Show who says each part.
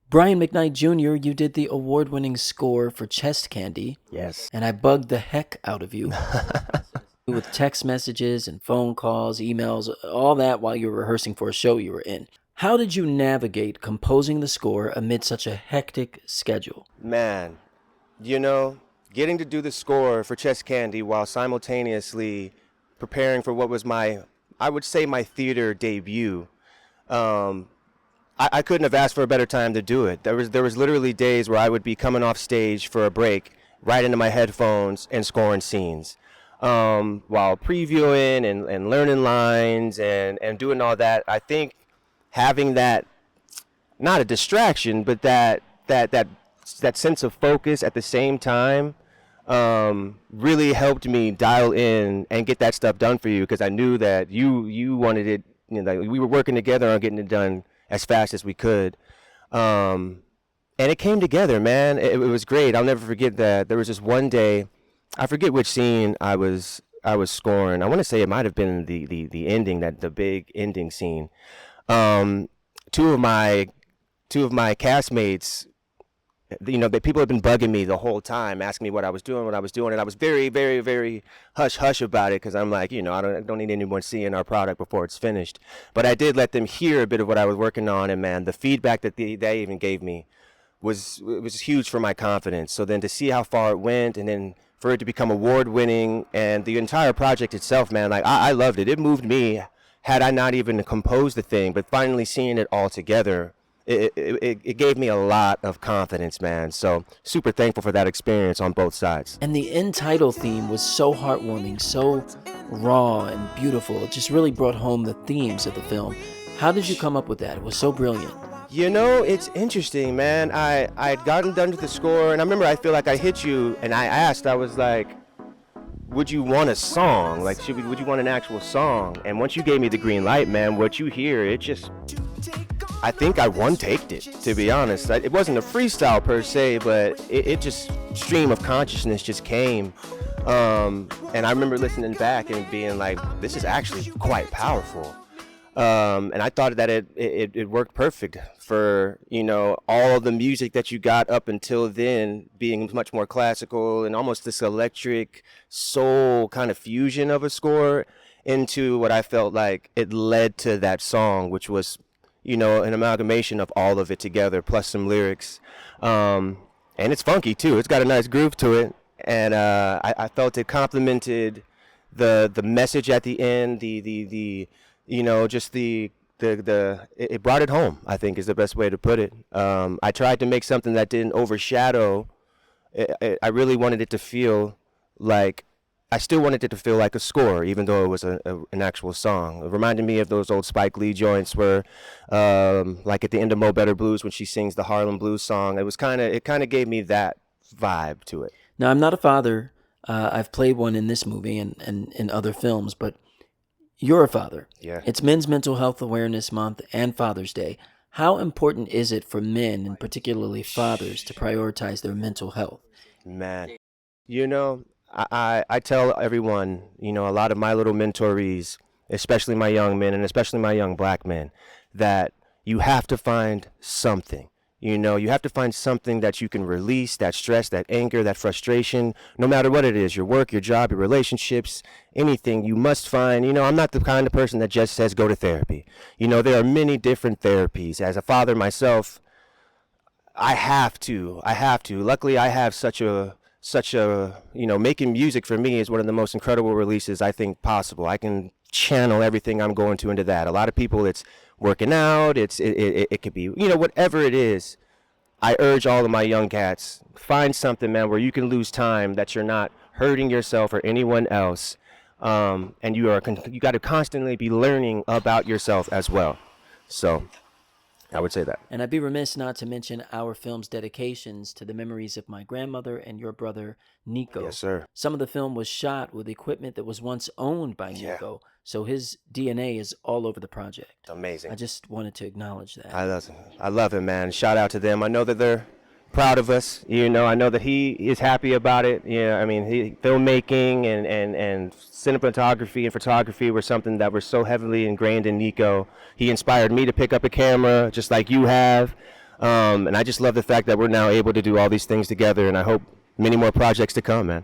Speaker 1: Brian McKnight Jr., you did the award-winning score for Chest Candy,
Speaker 2: Yes.
Speaker 1: and I bugged the heck out of you with text messages and phone calls, emails, all that while you were rehearsing for a show you were in. How did you navigate composing the score amid such a hectic schedule?
Speaker 2: Man, getting to do the score for Chess Candy while simultaneously preparing for what was I would say my theater debut. I couldn't have asked for a better time to do it. There was literally days where I would be coming off stage for a break, right into my headphones and scoring scenes, while previewing and learning lines and doing all that. I think having that, not a distraction, but that sense of focus at the same time really helped me dial in and get that stuff done for you, because I knew that you wanted it. We were working together on getting it done as fast as we could. And it came together, man. It was great. I'll never forget that. There was this one day, I forget which scene I was scoring. I want to say it might have been the ending, the big ending scene. Two of my castmates, the people have been bugging me the whole time, asking me what I was doing, and I was very, very, very hush about it, because I'm like, I don't need anyone seeing our product before it's finished. But I did let them hear a bit of what I was working on, and man, the feedback that they even gave me was huge for my confidence. So then to see how far it went, and then for it to become award-winning, and the entire project itself, man, like I loved it. It moved me, had I not even composed the thing, but finally seeing it all together, it gave me a lot of confidence, man. So super thankful for that experience on both sides.
Speaker 1: And the end title theme was so heartwarming, so raw and beautiful. It just really brought home the themes of the film. How did you come up with that? It was so brilliant.
Speaker 2: It's interesting, man. I had gotten done with the score, and I remember I feel like I hit you, and I was like, would you want a song? Like, would you want an actual song? And once you gave me the green light, man, what you hear, I think I one-taked it, to be honest. It wasn't a freestyle per se, but it just, stream of consciousness just came. And I remember listening back and being like, this is actually quite powerful. And I thought that it worked perfect for, all the music that you got up until then being much more classical and almost this electric soul kind of fusion of a score into what I felt like it led to that song, which was, an amalgamation of all of it together, plus some lyrics. And it's funky too. It's got a nice groove to it. And I felt it complemented the message at the end, it brought it home, I think, is the best way to put it. I tried to make something that didn't overshadow. I really wanted it to feel like, I still wanted it to feel like a score, even though it was an actual song. It reminded me of those old Spike Lee joints where, like at the end of Mo Better Blues when she sings the Harlem Blues song. It kind of gave me that vibe to it.
Speaker 1: Now, I'm not a father. I've played one in this movie and in other films, but you're a father.
Speaker 2: Yeah.
Speaker 1: It's Men's Mental Health Awareness Month and Father's Day. How important is it for men, and particularly fathers, to prioritize their mental health?
Speaker 2: Man, I tell everyone, a lot of my little mentorees, especially my young men and especially my young black men, that you have to find something. You have to find something that you can release, that stress, that anger, that frustration, no matter what it is, your work, your job, your relationships, anything you must find. I'm not the kind of person that just says go to therapy. There are many different therapies. As a father myself, I have to. Luckily, I have such a, making music for me is one of the most incredible releases I think possible. I can channel everything I'm going to into that. A lot of people, it's working out, it could be, whatever it is. I urge all of my young cats, find something, man, where you can lose time, that you're not hurting yourself or anyone else. And you got to constantly be learning about yourself as well. So I would say that.
Speaker 1: And I'd be remiss not to mention our film's dedications to the memories of my grandmother and your brother, Nico.
Speaker 2: Yes, sir.
Speaker 1: Some of the film was shot with equipment that was once owned by Nico, so his DNA is all over the project.
Speaker 2: Amazing.
Speaker 1: I just wanted to acknowledge that.
Speaker 2: I love him, man. Shout out to them. I know that they're proud of us. I know that he is happy about it. Filmmaking and cinematography and photography were something that were so heavily ingrained in Nico. He inspired me to pick up a camera, just like you have. And I just love the fact that we're now able to do all these things together, and I hope many more projects to come, man.